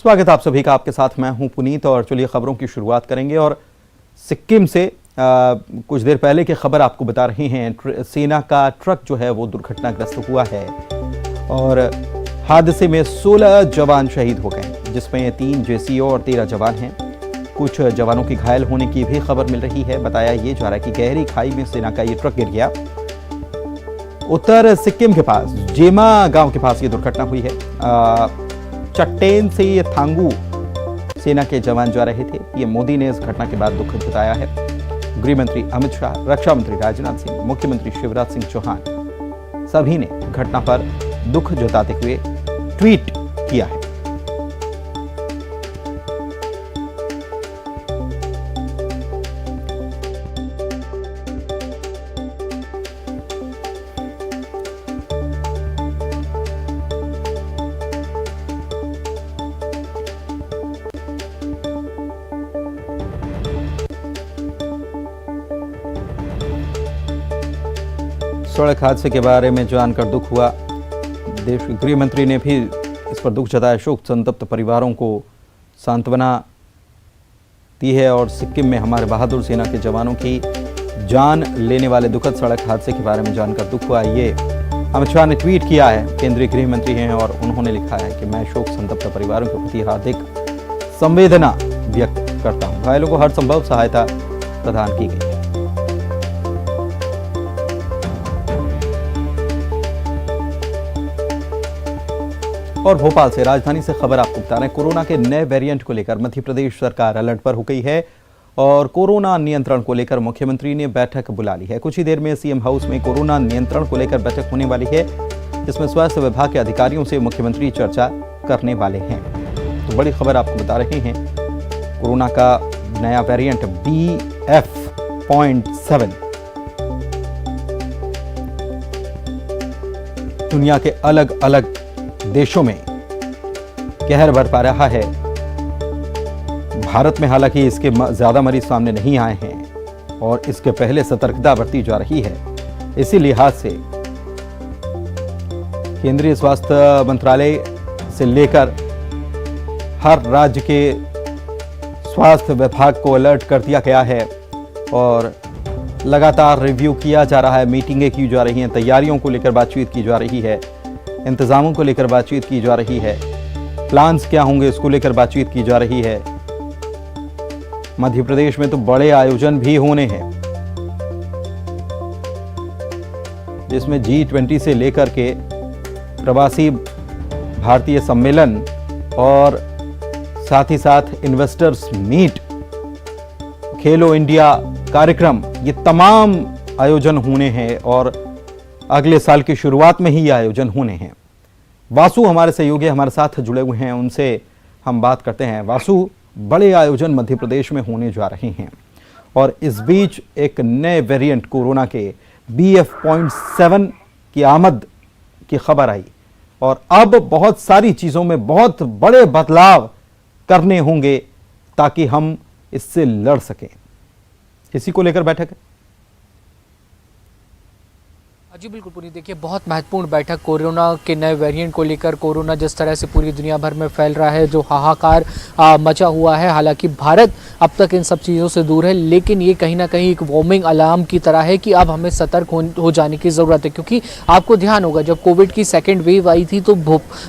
स्वागत है आप सभी का। आपके साथ मैं हूं पुनीत और चलिए खबरों की शुरुआत करेंगे। और सिक्किम से कुछ देर पहले की खबर आपको बता रहे हैं। सेना का ट्रक जो है वो दुर्घटनाग्रस्त हुआ है और हादसे में 16 जवान शहीद हो गए, जिसमें 3 जेसीओ और 13 जवान हैं। कुछ जवानों की घायल होने की भी खबर मिल रही है। बताया ये जा रहा है कि गहरी खाई में सेना का ये ट्रक गिर गया। उत्तर सिक्किम के पास जेमा गांव के पास ये दुर्घटना हुई है। चट्टेन से ये थांगू सेना के जवान जा रहे थे। ये मोदी ने इस घटना के बाद दुख जताया है। गृह मंत्री अमित शाह, रक्षा मंत्री राजनाथ सिंह, मुख्यमंत्री शिवराज सिंह चौहान सभी ने घटना पर दुख जताते हुए ट्वीट किया है। सड़क हादसे के बारे में जानकर दुख हुआ। देश के गृह मंत्री ने भी इस पर दुख जताया। शोक संतप्त परिवारों को सांत्वना दी है और सिक्किम में हमारे बहादुर सेना के जवानों की जान लेने वाले दुखद सड़क हादसे के बारे में जानकर दुख हुआ। ये अमित शाह ने ट्वीट किया है। केंद्रीय गृह मंत्री हैं और उन्होंने लिखा है कि मैं शोक संतप्त परिवारों के प्रति हार्दिक संवेदना व्यक्त करता हूँ। घायलों को हर संभव सहायता प्रदान की गई। और भोपाल से राजधानी से खबर आपको बता रहे हैं। कोरोना के नए वेरिएंट को लेकर मध्य प्रदेश सरकार अलर्ट पर हो गई है और कोरोना नियंत्रण को लेकर मुख्यमंत्री ने बैठक बुला ली है। कुछ ही देर में सीएम हाउस में कोरोना नियंत्रण को लेकर बैठक होने वाली है, जिसमें स्वास्थ्य विभाग के अधिकारियों से मुख्यमंत्री चर्चा करने वाले हैं। तो बड़ी खबर आपको बता रहे हैं। कोरोना का नया वेरिएंट BF.7 दुनिया के अलग अलग देशों में कहर बरपा रहा है। भारत में हालांकि इसके ज्यादा मरीज सामने नहीं आए हैं और इसके पहले सतर्कता बरती जा रही है। इसी लिहाज से केंद्रीय स्वास्थ्य मंत्रालय से लेकर हर राज्य के स्वास्थ्य विभाग को अलर्ट कर दिया गया है और लगातार रिव्यू किया जा रहा है। मीटिंगें की जा रही हैं, तैयारियों को लेकर बातचीत की जा रही है, इंतजामों को लेकर बातचीत की जा रही है, प्लान्स क्या होंगे इसको लेकर बातचीत की जा रही है। मध्य प्रदेश में तो बड़े आयोजन भी होने हैं, जिसमें G20 से लेकर के प्रवासी भारतीय सम्मेलन और साथ ही साथ इन्वेस्टर्स मीट, खेलो इंडिया कार्यक्रम, ये तमाम आयोजन होने हैं और अगले साल की शुरुआत में ही ये आयोजन होने हैं। वासु हमारे सहयोगी हमारे साथ जुड़े हुए हैं, उनसे हम बात करते हैं। वासु, बड़े आयोजन मध्य प्रदेश में होने जा रहे हैं और इस बीच एक नए वेरिएंट कोरोना के BF.7 की आमद की खबर आई और अब बहुत सारी चीजों में बहुत बड़े बदलाव करने होंगे ताकि हम इससे लड़ सकें। इसी को लेकर बैठक है। जी बिल्कुल पुनीत, देखिए बहुत महत्वपूर्ण बैठक कोरोना के नए वेरिएंट को लेकर। कोरोना जिस तरह से पूरी दुनिया भर में फैल रहा है, जो हाहाकार मचा हुआ है, हालांकि भारत अब तक इन सब चीज़ों से दूर है, लेकिन ये कहीं ना कहीं एक वार्मिंग अलार्म की तरह है कि अब हमें सतर्क हो जाने की ज़रूरत है। क्योंकि आपको ध्यान होगा जब कोविड की सेकेंड वेव आई थी तो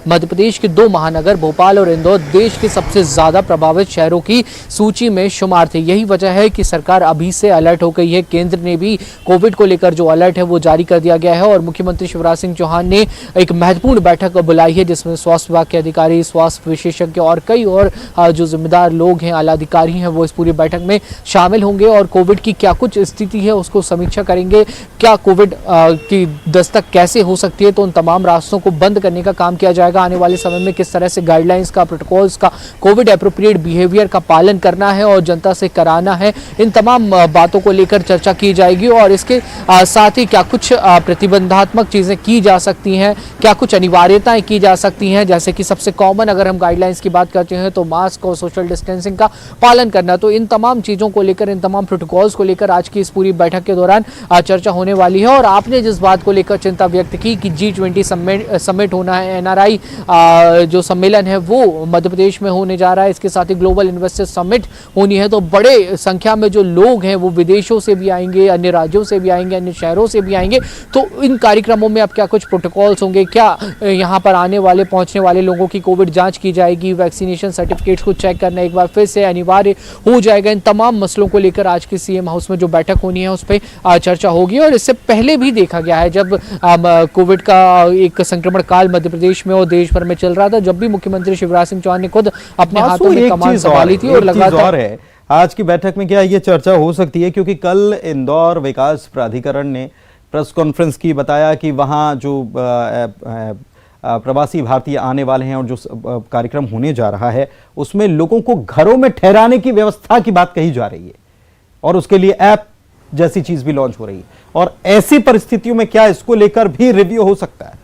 मध्य प्रदेश के 2 महानगर भोपाल और इंदौर देश के सबसे ज़्यादा प्रभावित शहरों की सूची में शुमार थे। यही वजह है कि सरकार अभी से अलर्ट हो गई है। केंद्र ने भी कोविड को लेकर जो अलर्ट है वो जारी कर दिया गया है और मुख्यमंत्री शिवराज सिंह चौहान ने एक महत्वपूर्ण बैठक बुलाई है, जिसमें स्वास्थ्य विभाग के अधिकारी, स्वास्थ्य विशेषज्ञ और कई और जो जिम्मेदार लोग हैं, आला अधिकारी हैं, वो इस पूरी बैठक में शामिल होंगे और कोविड की क्या कुछ स्थिति है उसको समीक्षा करेंगे। क्या कोविड की दस्तक कैसे हो सकती है, तो उन तमाम रास्तों को बंद करने का काम किया जाएगा। आने वाले समय में किस तरह से गाइडलाइंस का, प्रोटोकॉल्स का, कोविड एप्रोप्रिएट बिहेवियर का पालन करना है और जनता से कराना है, इन तमाम बातों को लेकर चर्चा की जाएगी। और इसके साथ ही क्या कुछ प्रतिबंधात्मक चीज़ें की जा सकती हैं, क्या कुछ अनिवार्यताएं की जा सकती हैं, जैसे कि सबसे कॉमन अगर हम गाइडलाइंस की बात करते हैं तो मास्क और सोशल डिस्टेंसिंग का पालन करना। तो इन तमाम चीज़ों को लेकर, इन तमाम प्रोटोकॉल्स को लेकर आज की इस पूरी बैठक के दौरान चर्चा होने वाली है। और आपने जिस बात को लेकर चिंता व्यक्त की कि G20 समिट होना है, NRI जो सम्मेलन है वो मध्य प्रदेश में होने जा रहा है, इसके साथ ही ग्लोबल इन्वेस्टर समिट होनी है, तो बड़े संख्या में जो लोग हैं वो विदेशों से भी आएंगे, अन्य राज्यों से भी आएंगे, अन्य शहरों से भी आएंगे। तो इन कार्यक्रमों में अब क्या कुछ प्रोटोकॉल्स होंगे, क्या यहाँ पर आने वाले पहुँचने वाले लोगों की कोविड जाँच की जाएगी, वैक्सीनेशन सर्टिफिकेट्स को चेक करना एक बार फिर से अनिवार्य हो जाएगा। इन तमाम मसलों को लेकर आज की CM हाउस में जो बैठक होनी है उस पर चर्चा होगी। और इससे पहले भी देखा गया है जब कोविड का एक संक्रमण काल मध्य प्रदेश में और देश भर में चल रहा था, जब भी मुख्यमंत्री शिवराज सिंह चौहान ने खुद अपने हाथों में कमान संभाली थी और लगातार है। आज की बैठक में क्या ये चर्चा हो सकती है, क्योंकि कल इंदौर विकास प्राधिकरण ने प्रेस कॉन्फ्रेंस की बताया कि वहां जो प्रवासी भारतीय आने वाले हैं और जो कार्यक्रम होने जा रहा है उसमें लोगों को घरों में ठहराने की व्यवस्था की बात कही जा रही है और उसके लिए ऐप जैसी चीज भी लॉन्च हो रही है। और ऐसी परिस्थितियों में क्या इसको लेकर भी रिव्यू हो सकता है?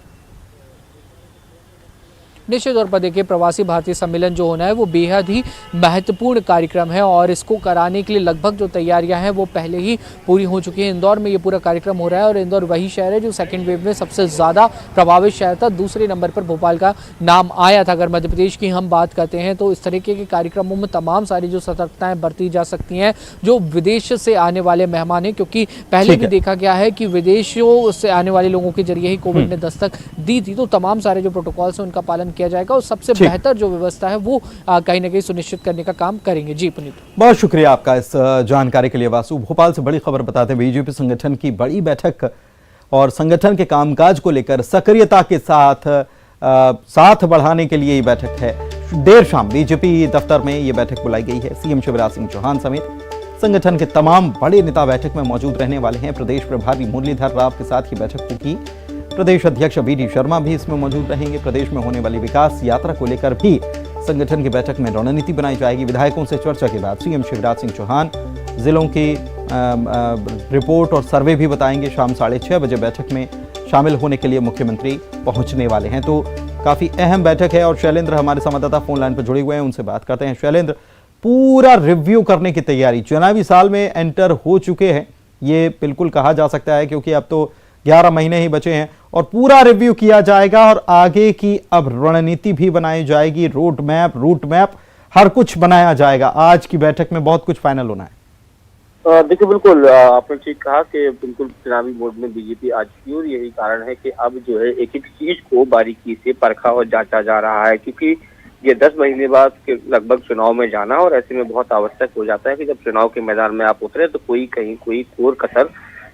निश्चित तौर पर देखिए, प्रवासी भारतीय सम्मेलन जो होना है वो बेहद ही महत्वपूर्ण कार्यक्रम है और इसको कराने के लिए लगभग जो तैयारियां हैं वो पहले ही पूरी हो चुकी हैं। इंदौर में ये पूरा कार्यक्रम हो रहा है और इंदौर वही शहर है जो सेकेंड वेव में सबसे ज़्यादा प्रभावित शहर था। दूसरे नंबर पर भोपाल का नाम आया था। अगर मध्य प्रदेश की हम बात करते हैं तो इस तरीके के कार्यक्रमों में तमाम सारी जो सतर्कताएँ बरती जा सकती हैं जो विदेश से आने वाले मेहमान हैं, क्योंकि पहले भी देखा गया है कि विदेशों से आने वाले लोगों के जरिए ही कोविड ने दस्तक दी थी। तो तमाम सारे जो प्रोटोकॉल्स हैं उनका पालन किया जाएगा और सबसे बेहतर जो व्यवस्था है वो कहीं ना कहीं सुनिश्चित करने का काम करेंगे। जी पुनीत, बहुत शुक्रिया आपका इस जानकारी के लिए। वासु, भोपाल से बड़ी खबर बताते हैं। बीजेपी संगठन की बड़ी बैठक और संगठन के कामकाज को लेकर सक्रियता के साथ बढ़ाने के लिए ये बैठक है। देर शाम बीजेपी दफ्तर में ये बैठक बुलाई गई है। CM शिवराज सिंह चौहान समेत संगठन के तमाम बड़े नेता बैठक में मौजूद रहने वाले हैं। प्रदेश प्रभारी मुरलीधर राव के साथ ये बैठक होगी। प्रदेश अध्यक्ष VD शर्मा भी इसमें मौजूद रहेंगे। प्रदेश में होने वाली विकास यात्रा को लेकर भी संगठन की बैठक में रणनीति बनाई जाएगी। विधायकों से चर्चा के बाद CM शिवराज सिंह चौहान जिलों की रिपोर्ट और सर्वे भी बताएंगे। शाम 6:30 बजे बैठक में शामिल होने के लिए मुख्यमंत्री पहुंचने वाले हैं। तो काफी अहम बैठक है और शैलेंद्र हमारे संवाददाता फोन लाइन पर जुड़े हुए हैं, उनसे बात करते हैं। शैलेंद्र, पूरा रिव्यू करने की तैयारी, चुनावी साल में एंटर हो चुके हैं ये बिल्कुल कहा जा सकता है, क्योंकि अब तो 11 महीने ही बचे हैं और पूरा रिव्यू किया जाएगा और आगे की अब रणनीति भी बनाई जाएगी। रूट मैप हर कुछ बनाया जाएगा। आज की बैठक में बहुत कुछ फाइनल होना है। देखिए, बिल्कुल आपने ठीक कहा कि बिल्कुल चुनावी मोड में बीजेपी आ चुकी है और यही कारण है कि अब जो है एक एक चीज को बारीकी से परखा और जांचा जा रहा है, क्योंकि ये 10 महीने बाद के लगभग चुनाव में जाना और ऐसे में बहुत आवश्यक हो जाता है कि जब चुनाव के मैदान में आप उतरे तो कोई कोर कसर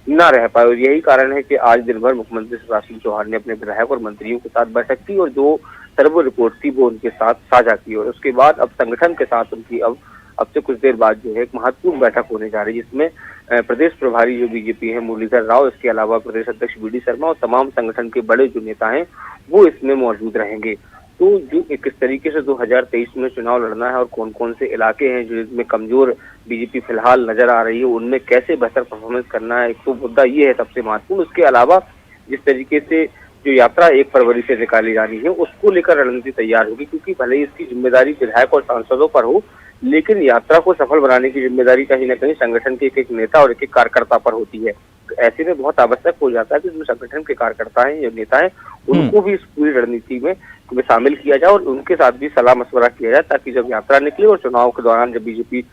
न रह पाए। और यही कारण है कि आज दिन भर मुख्यमंत्री शिवराज सिंह चौहान ने अपने विधायक और मंत्रियों के साथ बैठक की और जो सर्वे रिपोर्ट थी वो उनके साथ साझा की और उसके बाद अब संगठन के साथ उनकी अब से कुछ देर बाद जो है एक महत्वपूर्ण बैठक होने जा रही है, जिसमें प्रदेश प्रभारी जो बीजेपी है मुरलीधर राव, इसके अलावा प्रदेश अध्यक्ष VD शर्मा और तमाम संगठन के बड़े जो नेता हैं वो इसमें मौजूद रहेंगे। तो जो किस तरीके से 2023 में चुनाव लड़ना है और कौन कौन से इलाके हैं जिसमें कमजोर बीजेपी फिलहाल नजर आ रही है, उनमें कैसे बेहतर परफॉर्मेंस करना है, एक तो मुद्दा ये है सबसे महत्वपूर्ण। उसके अलावा जिस तरीके से जो यात्रा 1 फरवरी से निकाली जानी है उसको लेकर रणनीति तैयार होगी, क्योंकि भले ही इसकी जिम्मेदारी विधायक और सांसदों पर हो, लेकिन यात्रा को सफल बनाने की जिम्मेदारी कहीं ना कहीं संगठन के एक नेता और एक कार्यकर्ता पर होती है। ऐसे में बहुत आवश्यक हो जाता है कि जो संगठन के कार्यकर्ता हैं, जो नेता हैं, उनको भी इस पूरी रणनीति में शामिल किया जाए और उनके साथ भी सलाह मशवरा किया जाए, ताकि जब यात्रा निकले और चुनाव के दौरान जब बीजेपी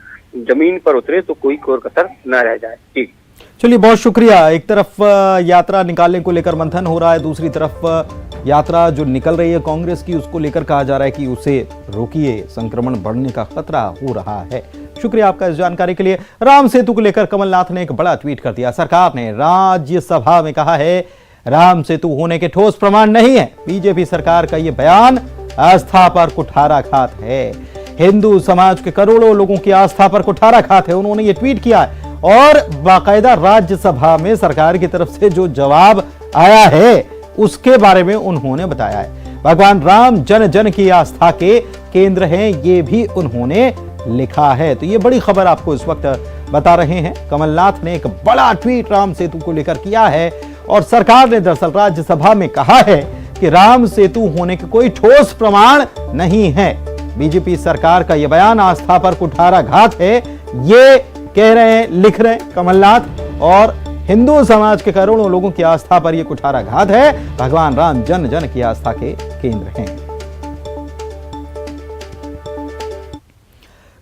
जमीन पर उतरे तो कोई कोर कसर न रह जाए। ठीक, चलिए, बहुत शुक्रिया। एक तरफ यात्रा निकालने को लेकर मंथन हो रहा है, दूसरी तरफ यात्रा जो निकल रही है कांग्रेस की उसको लेकर कहा जा रहा है कि उसे रोकिए, संक्रमण बढ़ने का खतरा हो रहा है। शुक्रिया आपका इस जानकारी के लिए। राम सेतु को लेकर कमलनाथ ने एक बड़ा ट्वीट कर दिया। सरकार ने राज्यसभा में कहा है राम सेतु होने के ठोस प्रमाण नहीं है। बीजेपी सरकार का यह बयान आस्था पर कुठाराघात है, हिंदू समाज के करोड़ों लोगों की आस्था पर कुठाराघात है। उन्होंने ये ट्वीट किया है और बाकायदा राज्यसभा में सरकार की तरफ से जो जवाब आया है उसके बारे में उन्होंने बताया है। भगवान राम जन जन की आस्था के केंद्र हैं, ये भी उन्होंने लिखा है। तो ये बड़ी खबर आपको इस वक्त बता रहे हैं। कमलनाथ ने एक बड़ा ट्वीट राम सेतु को लेकर किया है और सरकार ने दरअसल राज्यसभा में कहा है कि राम सेतु होने के कोई ठोस प्रमाण नहीं है। बीजेपी सरकार का यह बयान आस्था पर कुठाराघात है, ये कह रहे हैं, लिख रहे हैं कमलनाथ। और हिंदू समाज के करोड़ों लोगों की आस्था पर यह कुठाराघात है। भगवान राम जन जन की आस्था के केंद्र हैं।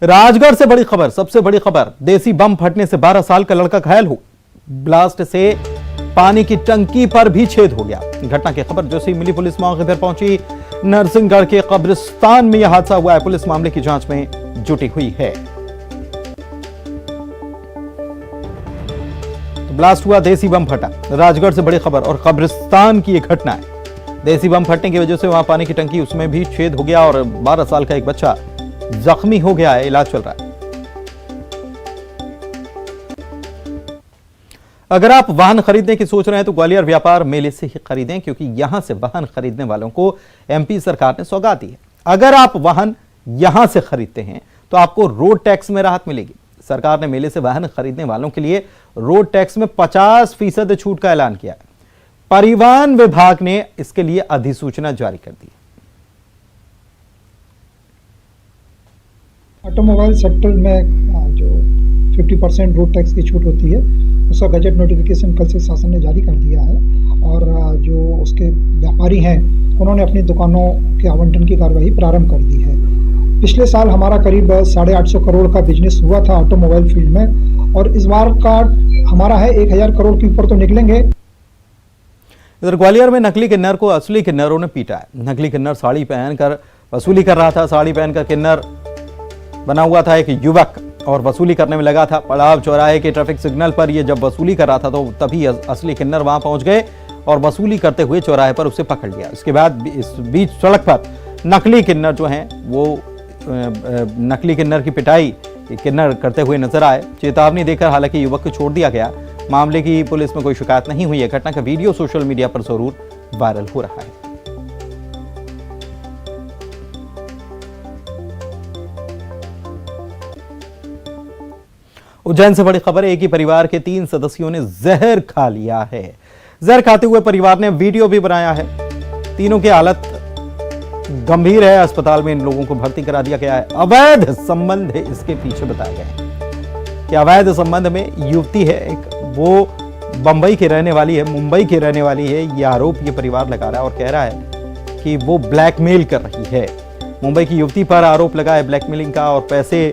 राजगढ़ से बड़ी खबर, सबसे बड़ी खबर, देसी बम फटने से 12 साल का लड़का घायल हो, ब्लास्ट से पानी की टंकी पर भी छेद हो गया। घटना की खबर जैसे ही मिली पुलिस मौके पर पहुंची। नरसिंहगढ़ के कब्रिस्तान में यह हादसा हुआ है। पुलिस मामले की जांच में जुटी हुई है। तो ब्लास्ट हुआ, देसी बम फटा, राजगढ़ से बड़ी खबर और कब्रिस्तान की यह घटना है। देसी बम फटने की वजह से वहां पानी की टंकी, उसमें भी छेद हो गया और 12 साल का एक बच्चा जख्मी हो गया है, इलाज चल रहा है। अगर आप वाहन खरीदने की सोच रहे हैं तो ग्वालियर व्यापार मेले से ही खरीदें, क्योंकि यहां से वाहन खरीदने वालों को एमपी सरकार ने सौगात दी है। अगर आप वाहन यहां से खरीदते हैं तो आपको रोड टैक्स में राहत मिलेगी। सरकार ने मेले से वाहन खरीदने वालों के लिए रोड टैक्स में 50% छूट का ऐलान किया है। परिवहन विभाग ने इसके लिए अधिसूचना जारी कर दी। ऑटोमोबाइल सेक्टर में जो 50% रोड टैक्स की छूट होती है, उसका गजट नोटिफिकेशन कल से शासन ने जारी कर दिया है। और जो उसके व्यापारी हैं उन्होंने अपनी दुकानों के आवंटन की कार्रवाई प्रारंभ कर दी है। पिछले साल हमारा करीब 850 करोड़ का बिजनेस हुआ था ऑटोमोबाइल फील्ड में, और इस बार का हमारा है 1000 करोड़ के ऊपर तो निकलेंगे। इधर ग्वालियर में नकली किन्नर को असली किन्नरों ने पीटा है। नकली किन्नर साड़ी पहनकर वसूली कर रहा था। साड़ी पहनकर किन्नर बना हुआ था एक युवक और वसूली करने में लगा था। पड़ाव चौराहे के ट्रैफिक सिग्नल पर ये जब वसूली कर रहा था तो तभी असली किन्नर वहां पहुंच गए और वसूली करते हुए चौराहे पर उसे पकड़ लिया। इसके बाद इस बीच सड़क पर नकली किन्नर जो हैं वो नकली किन्नर की पिटाई किन्नर करते हुए नजर आए। चेतावनी देकर हालांकि युवक को छोड़ दिया गया। मामले की पुलिस में कोई शिकायत नहीं हुई है। घटना का वीडियो सोशल मीडिया पर जरूर वायरल हो रहा है। उज्जैन से बड़ी खबर है, एक ही परिवार के 3 सदस्यों ने जहर खा लिया है। जहर खाते हुए परिवार ने वीडियो भी बनाया है। तीनों की हालत गंभीर है। अस्पताल में इन लोगों को भर्ती करा दिया गया है। अवैध संबंध है इसके पीछे बताया गया है कि अवैध संबंध में युवती है एक, वो बंबई की रहने वाली है, मुंबई की रहने वाली है। ये आरोप ये परिवार लगा रहा है और कह रहा है कि वो ब्लैकमेल कर रही है। मुंबई की युवती पर आरोप लगा है ब्लैकमेलिंग का और पैसे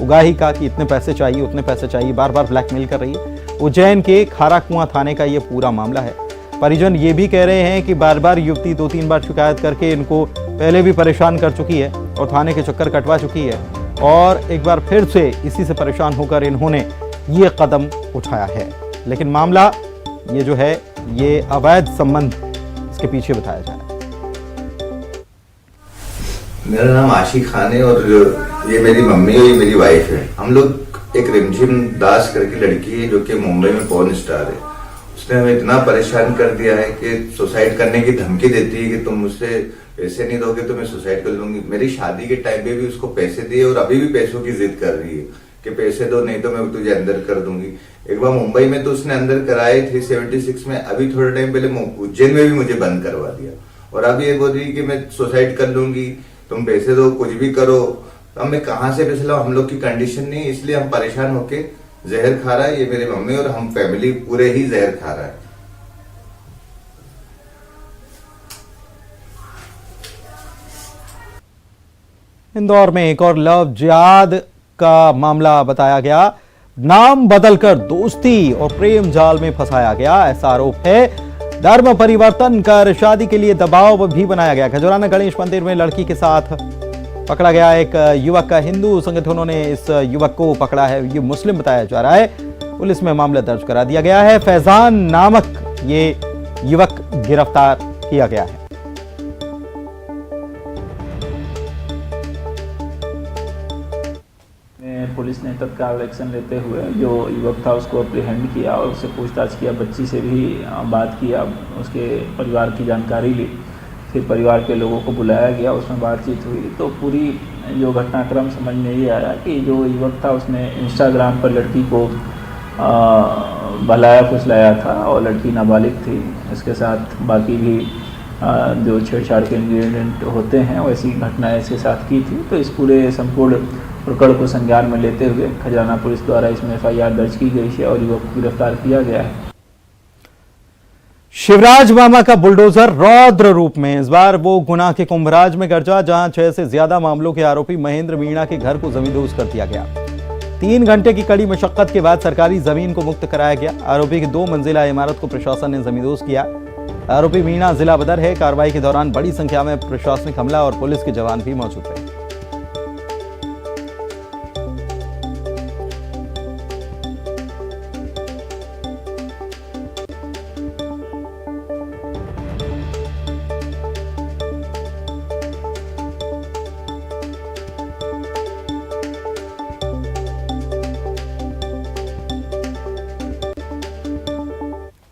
उगाही का कि इतने पैसे चाहिए, उतने पैसे चाहिए, बार बार ब्लैकमेल कर रही है। उज्जैन के खारा कुआं थाने का ये पूरा मामला है। परिजन ये भी कह रहे हैं कि बार बार युवती 2-3 बार शिकायत करके इनको पहले भी परेशान कर चुकी है और थाने के चक्कर कटवा चुकी है, और एक बार फिर से इसी से परेशान होकर इन्होंने ये कदम उठाया है। लेकिन मामला ये जो है ये अवैध संबंध इसके पीछे बताया जा रहा है। मेरा नाम आशिक खान है और ये मेरी मम्मी और ये मेरी वाइफ है। हम लोग एक रिमझिम दास करके लड़की है जो कि मुंबई में पॉर्न स्टार है। उसने हमें इतना परेशान कर दिया है कि सुसाइड करने की धमकी देती है कि तुम मुझसे पैसे नहीं दोगे तो मैं सुसाइड कर लूंगी। मेरी शादी के टाइम पे भी उसको पैसे दिए और अभी भी पैसों की जिद कर रही है कि पैसे दो नहीं तो मैं तुझे अंदर कर दूंगी। एक बार मुंबई में तो उसने अंदर कराए 376 में, अभी थोड़े टाइम पहले उज्जैन में भी मुझे बंद करवा दिया और अभी ये बोल रही कि मैं सुसाइड कर लूंगी, तुम पैसे दो, कुछ भी करो। तो मैं कहाँ से पैसे लाऊं? हम लोग की कंडीशन नहीं, इसलिए हम परेशान होके जहर खा रहा है। ये मेरी मम्मी और हम फैमिली पूरे ही जहर खा रहा है। इंदौर में एक और लव जिहाद का मामला बताया गया। नाम बदलकर दोस्ती और प्रेम जाल में फंसाया गया, ऐसा आरोप है। धर्म परिवर्तन कर शादी के लिए दबाव भी बनाया गया। खजराना गणेश मंदिर में लड़की के साथ पकड़ा गया एक युवक का। हिंदू संगठनों ने इस युवक को पकड़ा है, ये मुस्लिम बताया जा रहा है। पुलिस में मामला दर्ज करा दिया गया है। फैजान नामक ये युवक गिरफ्तार किया गया है। पुलिस ने तत्काल एक्शन लेते हुए जो युवक था उसको अप्रीहेंड किया और उससे पूछताछ किया, बच्ची से भी बात किया, उसके परिवार की जानकारी ली। फिर परिवार के लोगों को बुलाया गया, उसमें बातचीत हुई तो पूरी जो घटनाक्रम समझ में ये आया कि जो युवक था उसने इंस्टाग्राम पर लड़की को बहलाया फुसलाया था और लड़की नाबालिग थी। इसके साथ बाकी भी जो छेड़छाड़ के इंग्रेडिएंट होते हैं वैसी घटनाएं इसके साथ की थी। तो इस पूरे संपूर्ण प्रकरण को संज्ञान में लेते हुए खजाना पुलिस द्वारा इसमें FIR दर्ज की गई है और युवक को गिरफ्तार किया गया है। शिवराज मामा का बुलडोजर रौद्र रूप में इस बार वो गुना के कुंभराज में गरजा, जहां 6 से ज्यादा मामलों के आरोपी महेंद्र मीणा के घर को जमींदोज कर दिया गया। 3 घंटे की कड़ी मशक्कत के बाद सरकारी जमीन को मुक्त कराया गया। आरोपी की 2 मंजिला इमारत को प्रशासन ने जमींदोज किया। आरोपी मीणा जिला बदर है। कार्रवाई के दौरान बड़ी संख्या में प्रशासनिक अमला और पुलिस के जवान भी मौजूद रहे।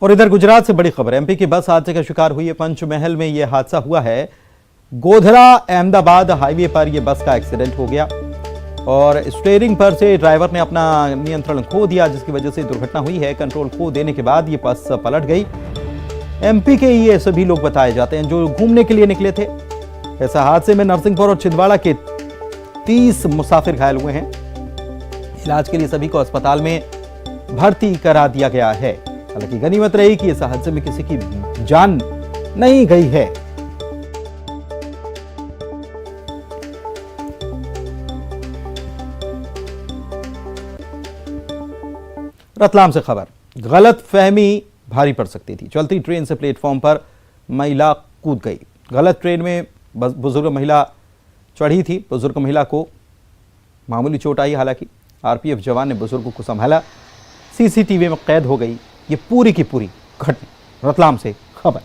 और इधर गुजरात से बड़ी खबर, MP की बस हादसे का शिकार हुई है। पंचमहल में यह हादसा हुआ है। गोधरा अहमदाबाद हाईवे पर यह बस का एक्सीडेंट हो गया और स्टीयरिंग पर से ड्राइवर ने अपना नियंत्रण खो दिया, जिसकी वजह से दुर्घटना हुई है। कंट्रोल खो देने के बाद यह बस पलट गई। MP के ये सभी लोग बताए जाते हैं जो घूमने के लिए निकले थे। ऐसा हादसे में नरसिंहपुर और छिंदवाड़ा के 30 मुसाफिर घायल हुए हैं। इलाज के लिए सभी को अस्पताल में भर्ती करा दिया गया है। हालांकि गनीमत रही कि इस हादसे में किसी की जान नहीं गई है। रतलाम से खबर, गलत फहमी भारी पड़ सकती थी। चलती ट्रेन से प्लेटफॉर्म पर महिला कूद गई। गलत ट्रेन में बुजुर्ग महिला चढ़ी थी। बुजुर्ग महिला को मामूली चोट आई। हालांकि RPF जवान ने बुजुर्ग को संभाला। CCTV में कैद हो गई ये पूरी की पूरी घटना। रतलाम से खबर।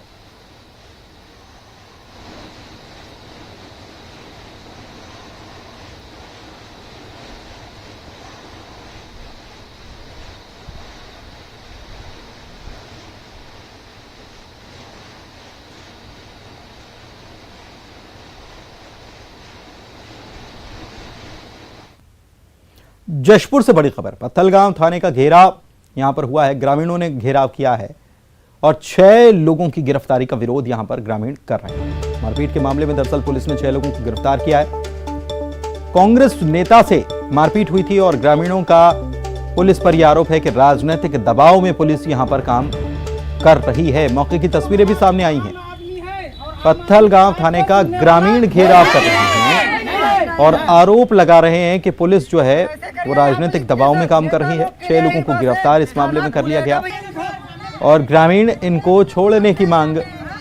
जशपुर से बड़ी खबर, पत्थलगांव थाने का घेराव यहां पर हुआ है। ग्रामीणों ने घेराव किया है और 6 लोगों की गिरफ्तारी का विरोध यहां पर ग्रामीण कर रहे हैं। मारपीट के मामले में दरअसल पुलिस ने 6 लोगों को गिरफ्तार किया है। कांग्रेस नेता से मारपीट हुई थी और ग्रामीणों का पुलिस पर यह आरोप है कि राजनीतिक दबाव में पुलिस यहां पर काम कर रही है। मौके की तस्वीरें भी सामने आई हैं। पत्थलगांव थाने का ग्रामीण घेराव कर रहे हैं और आरोप लगा रहे हैं कि पुलिस जो है वो राजनीतिक दबाव में काम कर रही है। 6 लोगों को गिरफ्तार इस मामले में कर लिया गया और ग्रामीण इनको छोड़ने की मांग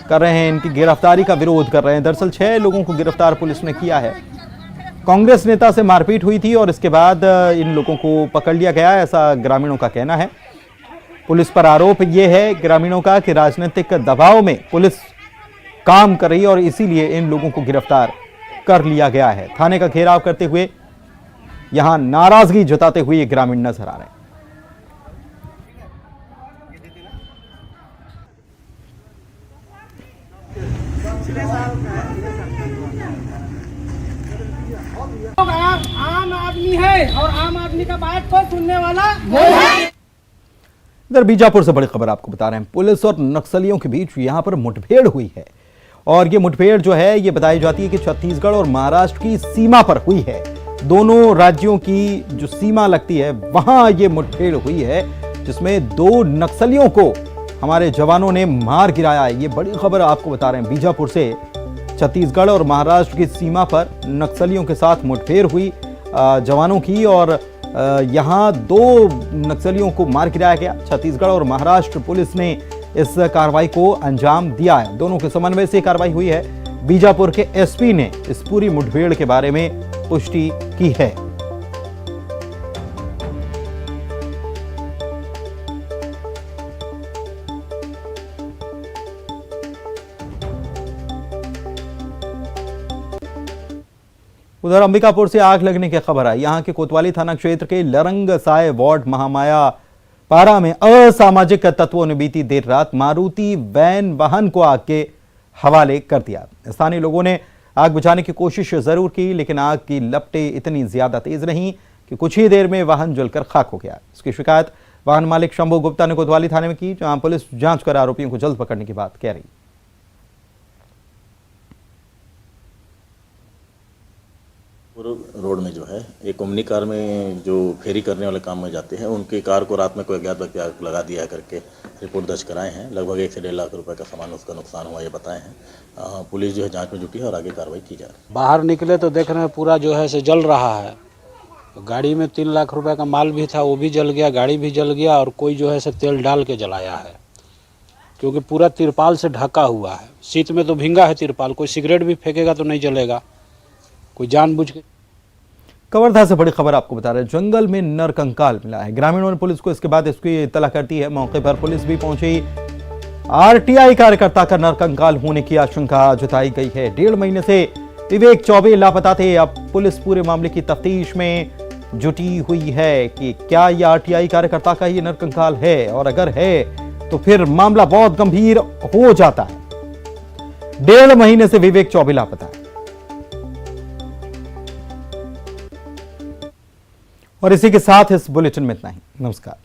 कर रहे हैं। इनकी गिरफ्तारी का विरोध कर रहे हैं। दरअसल 6 लोगों को गिरफ्तार पुलिस ने किया है। कांग्रेस नेता से मारपीट हुई थी और इसके बाद इन लोगों को पकड़ लिया गया, ऐसा ग्रामीणों का कहना है। पुलिस पर आरोप यह है ग्रामीणों का कि राजनीतिक दबाव में पुलिस काम कर रही है और इसीलिए इन लोगों को गिरफ्तार कर लिया गया है। थाने का घेराव करते हुए यहां नाराजगी जताते हुए ये ग्रामीण नजर आ रहे हैं। आम आदमी है और आम आदमी का बात को सुनने वाला इधर बीजापुर से बड़ी खबर आपको बता रहे हैं। पुलिस और नक्सलियों के बीच यहां पर मुठभेड़ हुई है और ये मुठभेड़ जो है ये बताई जाती है कि छत्तीसगढ़ और महाराष्ट्र की सीमा पर हुई है। दोनों राज्यों की जो सीमा लगती है वहां ये मुठभेड़ हुई है, जिसमें 2 नक्सलियों को हमारे जवानों ने मार गिराया है। ये बड़ी खबर आपको बता रहे हैं बीजापुर से। छत्तीसगढ़ और महाराष्ट्र की सीमा पर नक्सलियों के साथ मुठभेड़ हुई जवानों की और यहां 2 नक्सलियों को मार गिराया गया। छत्तीसगढ़ और महाराष्ट्र पुलिस ने इस कार्रवाई को अंजाम दिया है। दोनों के समन्वय से कार्रवाई हुई है। बीजापुर के SP ने इस पूरी मुठभेड़ के बारे में पुष्टि की है। उधर अंबिकापुर से आग लगने की खबर आई। यहां के कोतवाली थाना क्षेत्र के लरंगसाय वार्ड महामाया पारा में असामाजिक तत्वों ने बीती देर रात मारुति वैन वाहन को आग के हवाले कर दिया। स्थानीय लोगों ने आग बुझाने की कोशिश जरूर की, लेकिन आग की लपटें इतनी ज्यादा तेज रहीं कि कुछ ही देर में वाहन जलकर खाक हो गया। इसकी शिकायत वाहन मालिक शंभू गुप्ता ने कोतवाली थाने में की, जहां पुलिस जांच कर आरोपियों को जल्द पकड़ने की बात कह रही। रोड में जो है एक ओमनी कार में जो फेरी करने वाले काम में जाते हैं, उनकी कार को रात में कोई अज्ञात व्यक्ति आग लगा दिया करके रिपोर्ट दर्ज कराए हैं। लगभग 1 से 1.5 लाख रुपए का सामान उसका नुकसान हुआ, ये बताए हैं। पुलिस जो है जांच में जुटी है और आगे कार्रवाई की जा रही है। बाहर निकले तो देख रहे हैं पूरा जो है से जल रहा है। गाड़ी में 3 लाख रुपए का माल भी था, वो भी जल गया, गाड़ी भी जल गया, और कोई जो है से तेल डाल के जलाया है, क्योंकि पूरा तिरपाल से ढका हुआ है। शीत में तो भींगा है तिरपाल, कोई सिगरेट भी फेंकेगा तो नहीं जलेगा, कोई जानबूझ के। कवर्धा से बड़ी खबर आपको बता रहे हैं, जंगल में नरकंकाल मिला है। ग्रामीणों ने पुलिस को इसके बाद इसकी इत्तला कर दी है। मौके पर पुलिस भी पहुंची। आरटीआई कार्यकर्ता का नरकंकाल होने की आशंका जताई गई है। 1.5 महीने से विवेक चौबे लापता थे। अब पुलिस पूरे मामले की तफ्तीश में जुटी हुई है कि क्या यह आरटीआई कार्यकर्ता का ये नरकंकाल है, और अगर है तो फिर मामला बहुत गंभीर हो जाता है। 1.5 महीने से विवेक चौबे लापता है। और इसी के साथ इस बुलेटिन में इतना ही। नमस्कार।